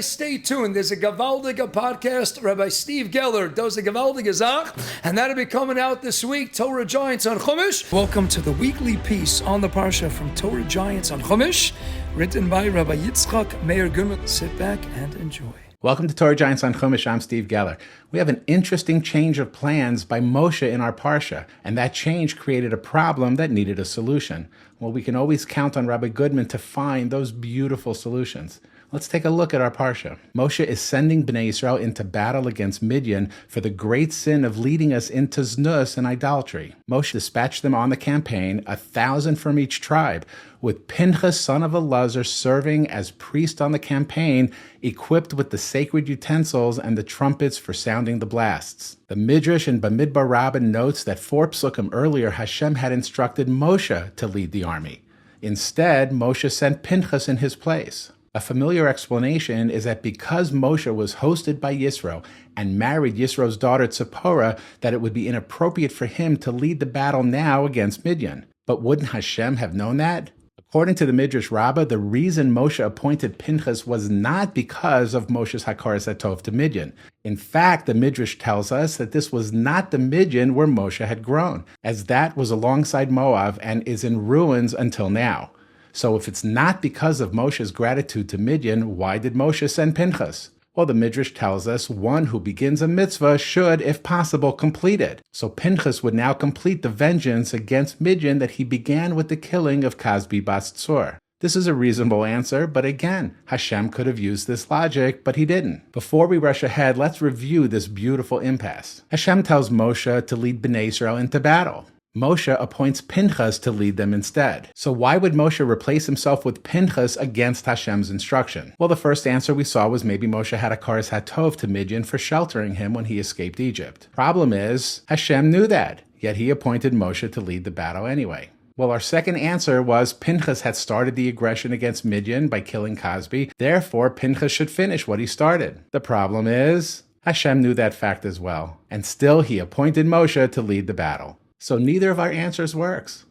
Stay tuned. There's a gewaldige podcast. Rabbi Steve Geller does a gewaldige Zach, and that'll be coming out this week. Torah Giants on Chumash. Welcome to the weekly piece on the Parsha from Torah Giants on Chumash, written by Rabbi Rabbi Goodmans. Sit back and enjoy. Welcome to Torah Giants on Chumash. I'm Steve Geller. We have an interesting change of plans by Moshe in our Parsha, and that change created a problem that needed a solution. Well, we can always count on Rabbi Goodman to find those beautiful solutions. Let's take a look at our Parsha. Moshe is sending Bnei Israel into battle against Midian for the great sin of leading us into znus and idolatry. Moshe dispatched them on the campaign, 1,000 from each tribe, with Pinchas, son of Elazar, serving as priest on the campaign, equipped with the sacred utensils and the trumpets for sounding the blasts. The Midrash in Bamidbar Rabbah notes that 4 psukim earlier, Hashem had instructed Moshe to lead the army. Instead, Moshe sent Pinchas in his place. A familiar explanation is that because Moshe was hosted by Yisro and married Yisro's daughter Tzipporah, that it would be inappropriate for him to lead the battle now against Midian. But wouldn't Hashem have known that? According to the Midrash Rabbah, the reason Moshe appointed Pinchas was not because of Moshe's Hakaras HaTov to Midian. In fact, the Midrash tells us that this was not the Midian where Moshe had grown, as that was alongside Moab and is in ruins until now. So if it's not because of Moshe's gratitude to Midian, why did Moshe send Pinchas? Well, the Midrash tells us one who begins a mitzvah should, if possible, complete it. So Pinchas would now complete the vengeance against Midian that he began with the killing of Kazbi Bas Tzur. This is a reasonable answer, but again, Hashem could have used this logic, but he didn't. Before we rush ahead, let's review this beautiful impasse. Hashem tells Moshe to lead Bnei Israel into battle. Moshe appoints Pinchas to lead them instead. So why would Moshe replace himself with Pinchas against Hashem's instruction? Well, the first answer we saw was maybe Moshe had a Hakaras HaTov to Midian for sheltering him when he escaped Egypt. Problem is, Hashem knew that, yet he appointed Moshe to lead the battle anyway. Well, our second answer was Pinchas had started the aggression against Midian by killing Kazbi, therefore Pinchas should finish what he started. The problem is, Hashem knew that fact as well, and still he appointed Moshe to lead the battle. So neither of our answers works.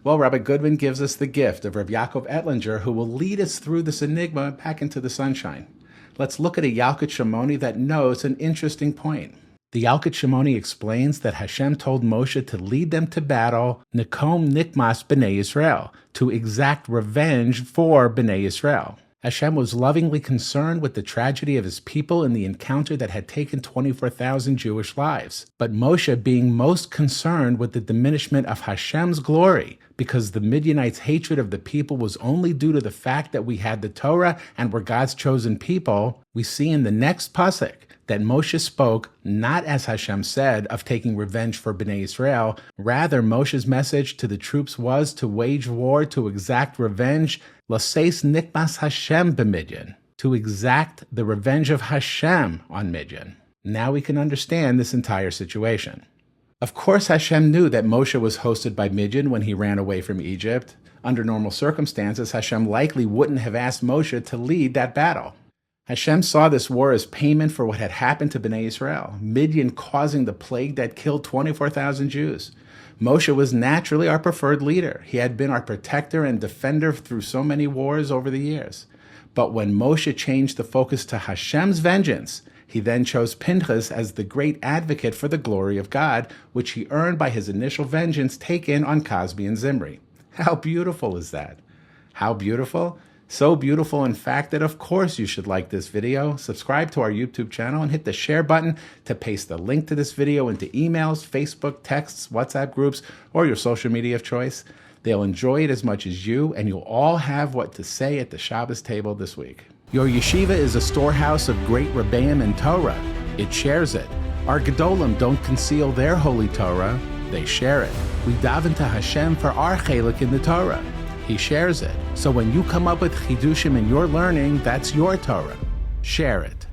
Well, Rabbi Goodman gives us the gift of Rabbi Yaakov Ettlinger, who will lead us through this enigma back into the sunshine. Let's look at a Yalkut Shimoni that knows an interesting point. The Yalkut Shimoni explains that Hashem told Moshe to lead them to battle, Nikom Nikmas B'nai Israel, to exact revenge for B'nai Israel. Hashem was lovingly concerned with the tragedy of his people in the encounter that had taken 24,000 Jewish lives. But Moshe being most concerned with the diminishment of Hashem's glory, because the Midianites' hatred of the people was only due to the fact that we had the Torah and were God's chosen people, we see in the next pasuk that Moshe spoke, not as Hashem said, of taking revenge for Bnei Israel. Rather, Moshe's message to the troops was to wage war, to exact revenge, L'seis nikmas Hashem b'Midian, to exact the revenge of Hashem on Midian. Now we can understand this entire situation. Of course, Hashem knew that Moshe was hosted by Midian when he ran away from Egypt. Under normal circumstances, Hashem likely wouldn't have asked Moshe to lead that battle. Hashem saw this war as payment for what had happened to Bnei Israel, Midian causing the plague that killed 24,000 Jews. Moshe was naturally our preferred leader. He had been our protector and defender through so many wars over the years. But when Moshe changed the focus to Hashem's vengeance, he then chose Pinchas as the great advocate for the glory of God, which he earned by his initial vengeance taken on Kazbi and Zimri. How beautiful is that? How beautiful? So beautiful, in fact, that of course you should like this video, subscribe to our YouTube channel, and hit the share button to paste the link to this video into emails, Facebook, texts, WhatsApp groups, or your social media of choice. They'll enjoy it as much as you, and you'll all have what to say at the Shabbos table this week. Your yeshiva is a storehouse of great Rebbeim and Torah. It shares it. Our Gedolim don't conceal their holy Torah, they share it. We daven to Hashem for our chelik in the Torah. He shares it. So when you come up with chidushim in your learning, that's your Torah. Share it.